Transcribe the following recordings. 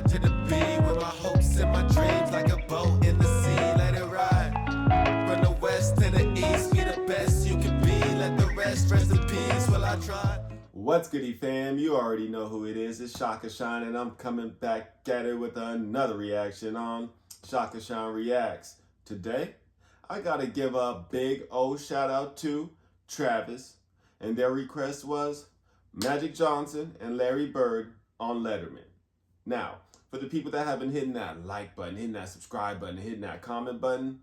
ride to the beat with my hopes and my dreams like a boat in the sea. Let it ride from the west to the east. Be the best you can be. Let the rest in peace while I try. What's goody fam? You already know who it is. It's ShakaShine, and I'm coming back at it with another reaction on ShakaShine Reacts. Today, I gotta give a big old shout out to Travis, and their request was Magic Johnson and Larry Bird on Letterman. Now, for the people that have been hitting that like button, hitting that subscribe button, hitting that comment button,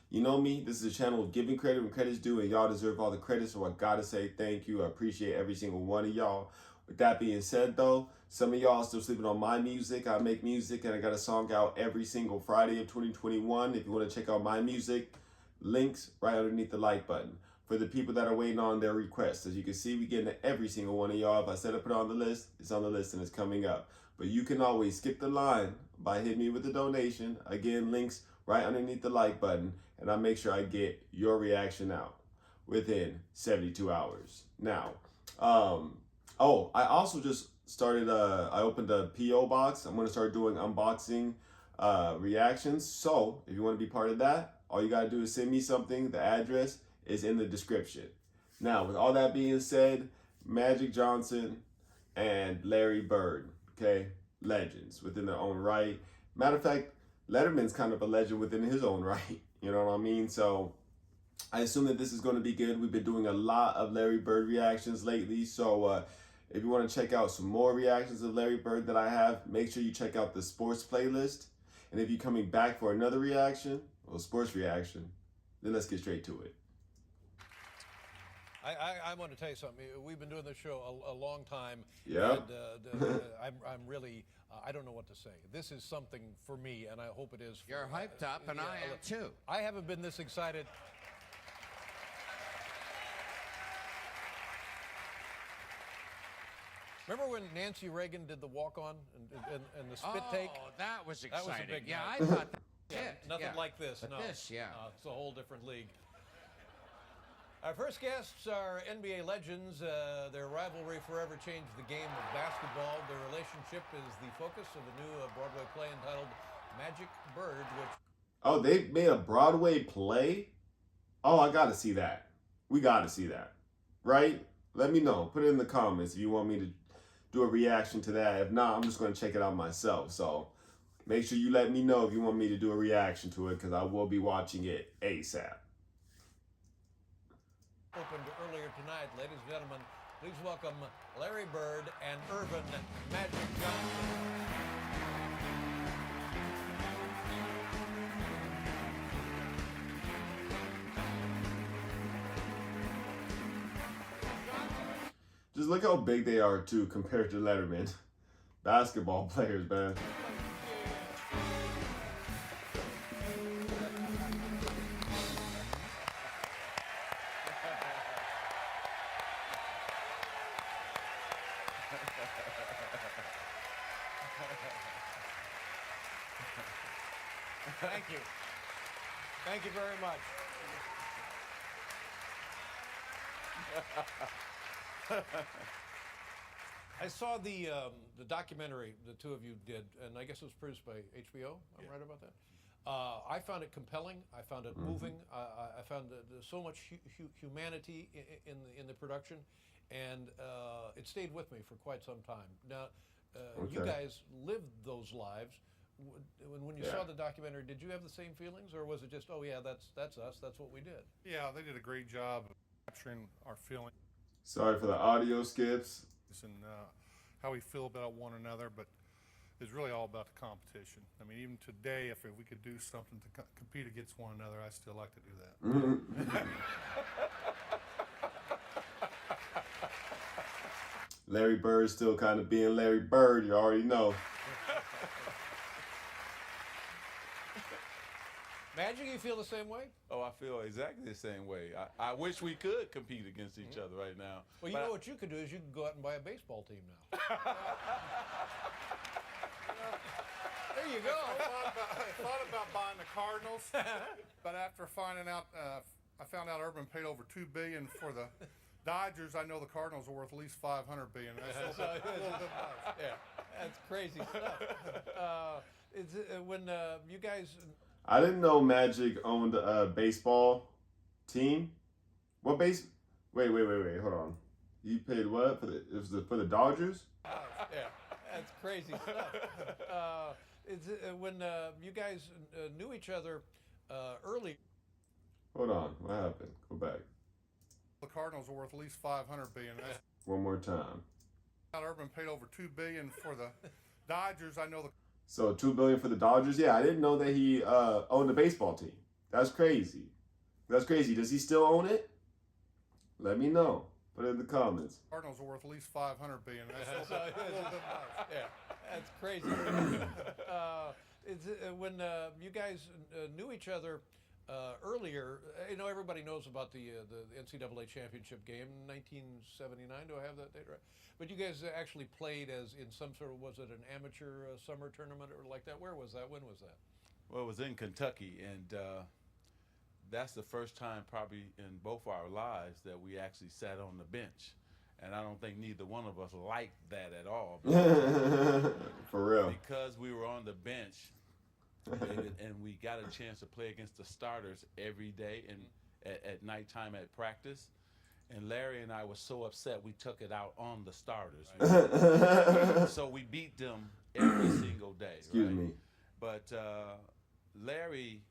you know me, this is a channel of giving credit when credit's due, and y'all deserve all the credit, so I gotta say thank you. I appreciate every single one of y'all. With that being said, though, some of y'all are still sleeping on my music. I make music, and I got a song out every single Friday of 2021. If you want to check out my music, links right underneath the like button. For the people that are waiting on their requests, as you can see, we getting to every single one of y'all. If I said I put it on the list, it's on the list and it's coming up. But you can always skip the line by hitting me with a donation. Again, links right underneath the like button, and I'll make sure I get your reaction out within 72 hours. Now, I also just started, I opened a P.O. box. I'm going to start doing unboxing reactions. So if you want to be part of that, all you got to do is send me something. The address is in the description. Now, with all that being said, Magic Johnson and Larry Bird, okay, legends within their own right. Matter of fact, Letterman's kind of a legend within his own right. You know what I mean? So I assume that this is going to be good. We've been doing a lot of Larry Bird reactions lately. So if you want to check out some more reactions of Larry Bird that I have, make sure you check out the sports playlist. And if you're coming back for another reaction, or sports reaction, then let's get straight to it. I want to tell you something. We've been doing this show a long time. Yeah. And I'm really, I don't know what to say. This is something for me, and I hope it is. You're hyped up, and I am too. I haven't been this excited. Remember when Nancy Reagan did the walk-on and the spit take? Oh, that was exciting. That was a big yeah, night. I thought that was it. Nothing Yeah. like this. But no. this, yeah. It's a whole different league. Our first guests are NBA legends. Their rivalry forever changed the game of basketball. Their relationship is the focus of a new Broadway play entitled Magic Bird, which... Oh, they made a Broadway play? Oh, I gotta see that. We gotta see that. Right? Let me know. Put it in the comments if you want me to do a reaction to that. If not, I'm just gonna check it out myself. So make sure you let me know if you want me to do a reaction to it, because I will be watching it ASAP. Opened earlier tonight. Ladies and gentlemen, please welcome Larry Bird and Irvin Magic Johnson. Just look how big they are, too, compared to Letterman. Basketball players, man. Thank you. Thank you very much. I saw the documentary the two of you did, and I guess it was produced by HBO. I'm right about that. I found it compelling. I found it moving. I found there's so much humanity in the production, and it stayed with me for quite some time. Now, you guys lived those lives. When you saw the documentary, did you have the same feelings, or was it just, oh yeah, that's us, that's what we did? Yeah, they did a great job of capturing our feelings Sorry for the audio skips. and how we feel about one another, but it's really all about the competition. I mean, even today, if we could do something to compete against one another, I still like to do that. Larry Bird still kind of being Larry Bird, you already know. Magic, you feel the same way? Oh, I feel exactly the same way. I wish we could compete against each other right now. Well, you know what you could do is you could go out and buy a baseball team now. There you go. I thought about buying the Cardinals, but after finding out, I found out Urban paid over $2 billion for the Dodgers. I know the Cardinals are worth at least $500 billion. That's a little bit much. Yeah. That's crazy stuff. When you guys, I didn't know Magic owned a baseball team. What base? Wait. Hold on. You paid what for the? It was for the Dodgers. yeah, that's crazy stuff. When you guys knew each other early. Hold on. What happened? Go back. The Cardinals are worth at least $500 billion. That's One more time. Urban paid over $2 billion for the Dodgers. I know the So $2 billion for the Dodgers. Yeah, I didn't know that he owned a baseball team. That's crazy. That's crazy. Does he still own it? Let me know. Put it in the comments. Cardinals are worth at least $500 billion. That's a little bit much. Yeah, that's crazy. When you guys knew each other earlier, everybody knows about the NCAA championship game in 1979. Do I have that date right? But you guys actually played as in some sort of, was it an amateur summer tournament or like that? Where was that? When was that? Well, it was in Kentucky, and that's the first time probably in both our lives that we actually sat on the bench. And I don't think neither one of us liked that at all. For real. Because we were on the bench and we got a chance to play against the starters every day and at nighttime at practice. And Larry and I were so upset we took it out on the starters. Right? So we beat them every single day. Excuse right? me. But Larry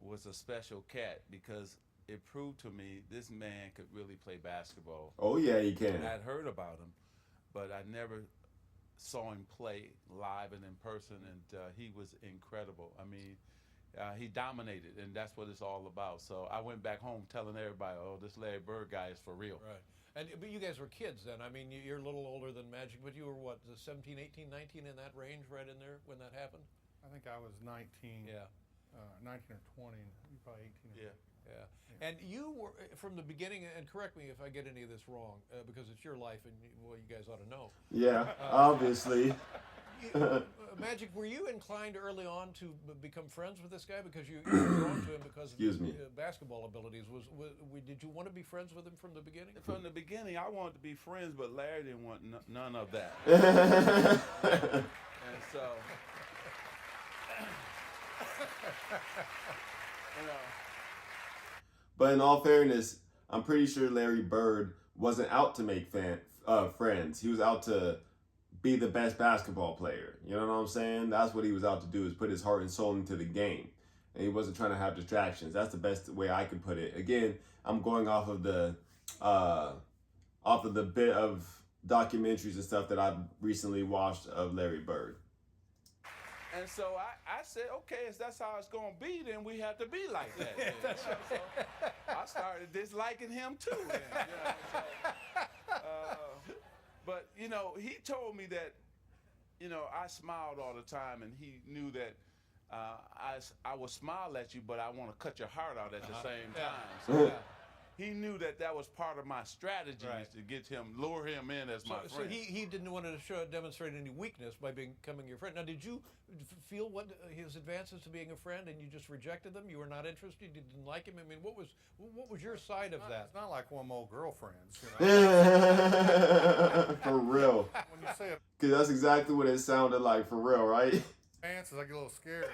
was a special cat because it proved to me this man could really play basketball. Oh yeah, he can. I'd heard about him, but I never saw him play live and in person, and he was incredible. I mean, he dominated, and that's what it's all about. So I went back home telling everybody, oh, this Larry Bird guy is for real. Right. But you guys were kids then. I mean, you're a little older than Magic, but you were what, 17, 18, 19 in that range right in there when that happened? I think I was 19. Yeah. 19 or 20. You probably 18. Yeah. Yeah. And you were, from the beginning, and correct me if I get any of this wrong, because it's your life and, well, you guys ought to know. Yeah, obviously. Magic, were you inclined early on to become friends with this guy because you were drawn to him because of his basketball abilities? Did you want to be friends with him from the beginning? From the beginning, I wanted to be friends, but Larry didn't want none of that. And so, But in all fairness, I'm pretty sure Larry Bird wasn't out to make friends. He was out to be the best basketball player. You know what I'm saying? That's what he was out to do, is put his heart and soul into the game. And he wasn't trying to have distractions. That's the best way I could put it. Again, I'm going off of the bit of documentaries and stuff that I've recently watched of Larry Bird. And so I said, okay, if that's how it's going to be, then we have to be like that. That's right. So I started disliking him too. Then, but, he told me that, I smiled all the time, and he knew that I will smile at you, but I want to cut your heart out at the same time. So he knew that was part of my strategy, to get him, lure him in as my friend. So he didn't want to demonstrate any weakness by becoming your friend. Now, did you feel what his advances to being a friend, and you just rejected them? You were not interested. You didn't like him. I mean, what was your side of that? It's not like one of my old girlfriends. For real. When you say it, Because that's exactly what it sounded like, for real, right? answers, I get a little scared.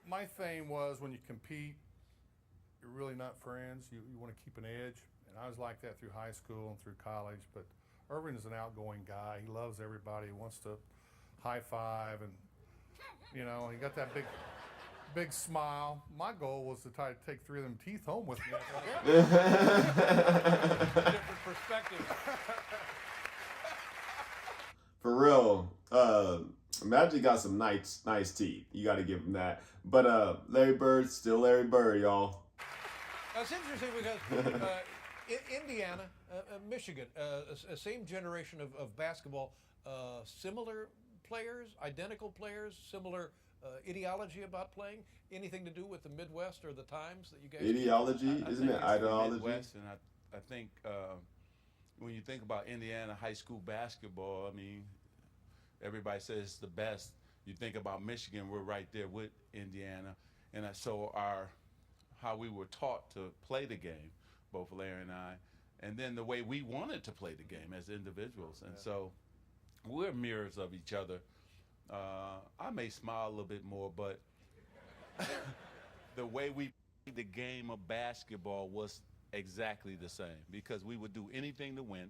My thing was, when you compete, you're really not friends. You want to keep an edge. And I was like that through high school and through college. But Irving is an outgoing guy. He loves everybody. He wants to high five. And, he got that big smile. My goal was to try to take 3 of them teeth home with me. Different perspective. For real, Magic got some nice teeth. You got to give him that. But Larry Bird, still Larry Bird, y'all. Now, it's interesting because Indiana, Michigan, same generation of basketball, similar players, identical players, similar ideology about playing. Anything to do with the Midwest or the times that you guys? Ideology, isn't it? Ideology. Midwest, and I think when you think about Indiana high school basketball, I mean, everybody says it's the best. You think about Michigan, we're right there with Indiana, and so how we were taught to play the game, both Larry and I, and then the way we wanted to play the game as individuals. And so we're mirrors of each other. I may smile a little bit more, but the way we played the game of basketball was exactly the same, because we would do anything to win.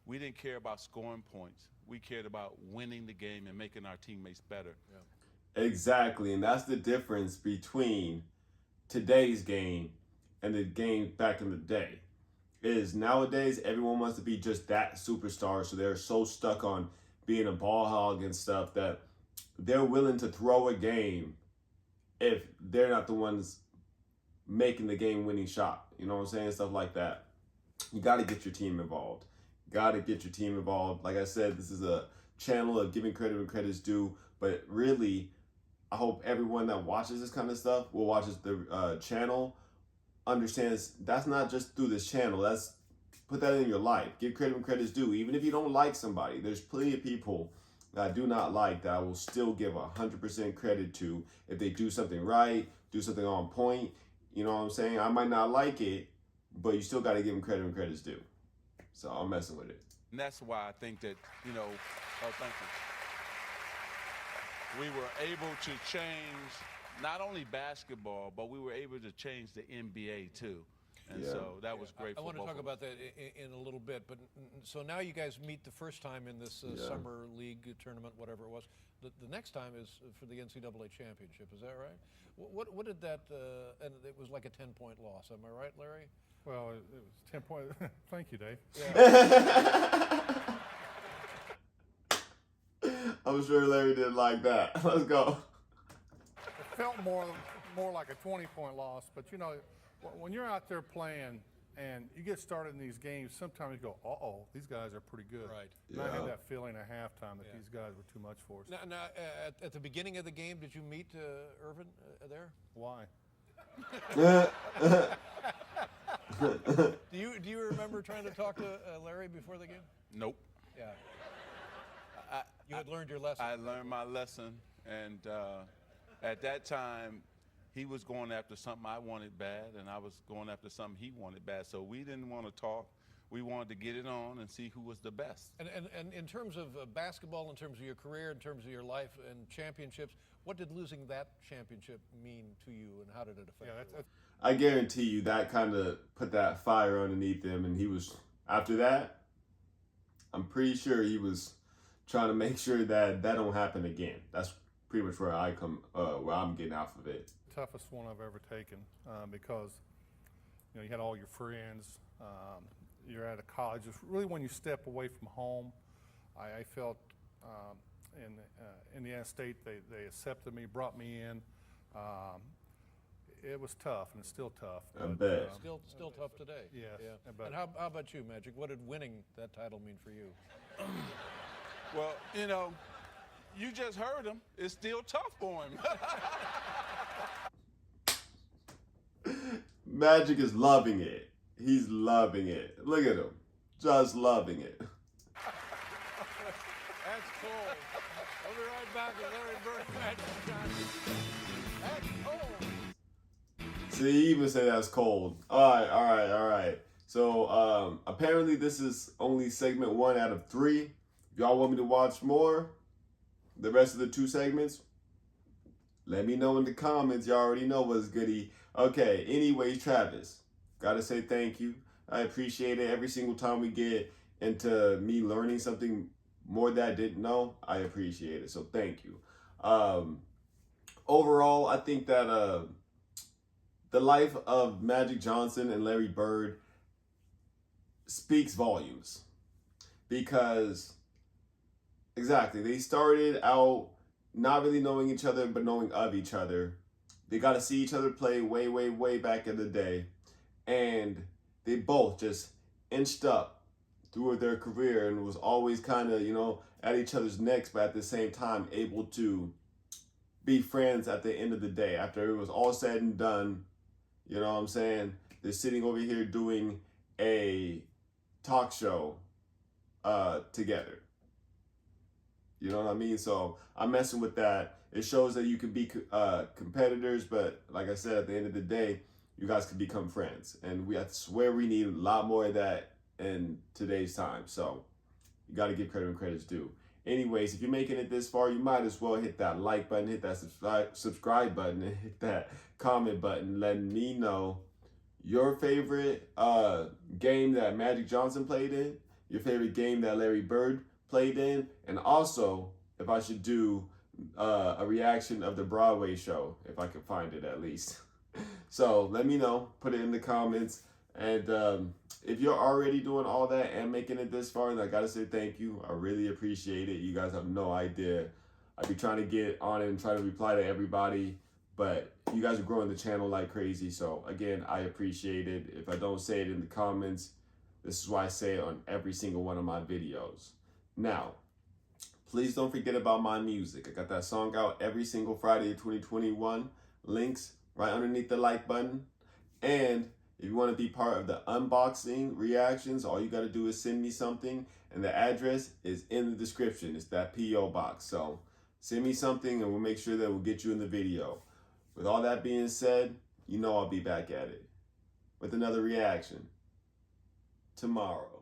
We didn't care about scoring points. We cared about winning the game and making our teammates better. Exactly, and that's the difference between today's game and the game back in the day. Is nowadays everyone wants to be just that superstar, so they're so stuck on being a ball hog and stuff that they're willing to throw a game if they're not the ones making the game winning shot. You know what I'm saying? Stuff like that. You got to get your team involved. Got to get your team involved. Like I said, this is a channel of giving credit when credit's due, but really, I hope everyone that watches this kind of stuff, will watches the channel, understands that's not just through this channel. That's put that in your life. Give credit when credit's due. Even if you don't like somebody, there's plenty of people that I do not like that I will still give 100% credit to if they do something right, do something on point. You know what I'm saying? I might not like it, but you still got to give them credit when credit's due. So I'm messing with it. And that's why I think that, oh, thank you. We were able to change not only basketball, but we were able to change the NBA too. And so that was great. I want to talk about that in a little bit, but so now you guys meet the first time in this summer league tournament, whatever it was. The next time is for the NCAA championship. Is that right? What did that? And it was like a 10-point loss. Am I right, Larry? Well, it was 10 points. Thank you, Dave. Yeah. I'm sure Larry didn't like that. Let's go. It felt more like a 20-point loss, but when you're out there playing and you get started in these games, sometimes you go, uh-oh, these guys are pretty good. Right. And I had that feeling at halftime that these guys were too much for us. Now at the beginning of the game, did you meet Irvin there? Why? Do you remember trying to talk to Larry before the game? Nope. Yeah. You had learned your lesson. I learned my lesson, and at that time, he was going after something I wanted bad, and I was going after something he wanted bad. So we didn't want to talk. We wanted to get it on and see who was the best. And in terms of basketball, in terms of your career, in terms of your life and championships, what did losing that championship mean to you, and how did it affect you? I guarantee you that kind of put that fire underneath him, and he was, after that, I'm pretty sure he was trying to make sure that don't happen again. That's pretty much where where I'm getting off of it. Toughest one I've ever taken because you had all your friends. You're at a college. It's really when you step away from home. I felt in Indiana State they accepted me, brought me in. It was tough, and it's still tough. I bet. Still tough today. Yes. Yeah. And how about you, Magic? What did winning that title mean for you? Well, you just heard him. It's still tough for him. Magic is loving it. He's loving it. Look at him. Just loving it. That's cold. We'll be right back with Larry Bird and Magic Johnson. That's cold. See, you even say that's cold. All right. So apparently this is only segment 1 out of 3. If y'all want me to watch more, the rest of the 2 segments, let me know in the comments. Y'all already know what's goody. Okay, anyways, Travis, gotta say thank you. I appreciate it every single time we get into me learning something more that I didn't know. I appreciate it, so thank you. Overall, I think that the life of Magic Johnson and Larry Bird speaks volumes, because exactly, they started out not really knowing each other, but knowing of each other. They got to see each other play way, way, way back in the day. And they both just inched up through their career and was always kind of, at each other's necks, but at the same time able to be friends at the end of the day. After it was all said and done, you know what I'm saying? They're sitting over here doing a talk show together. You know what I mean? So I'm messing with that. It shows that you can be competitors, but like I said, at the end of the day, you guys could become friends. And I swear we need a lot more of that in today's time. So you got to give credit when credit's due. Anyways, if you're making it this far, you might as well hit that like button, hit that subscribe button, and hit that comment button, letting me know your favorite game that Magic Johnson played in, your favorite game that Larry Bird played in, and also if I should do a reaction of the Broadway show, if I could find it at least. So let me know, put it in the comments. And if you're already doing all that and making it this far, then I gotta say thank you. I really appreciate it. You guys have no idea. I be trying to get on it and try to reply to everybody, but you guys are growing the channel like crazy. So again, I appreciate it. If I don't say it in the comments, this is why I say it on every single one of my videos. Now, please don't forget about my music. I got that song out every single Friday of 2021. Links right underneath the like button. And if you want to be part of the unboxing reactions, all you got to do is send me something, and the address is in the description. It's that P.O. box. So send me something and we'll make sure that we'll get you in the video. With all that being said, you know I'll be back at it with another reaction tomorrow.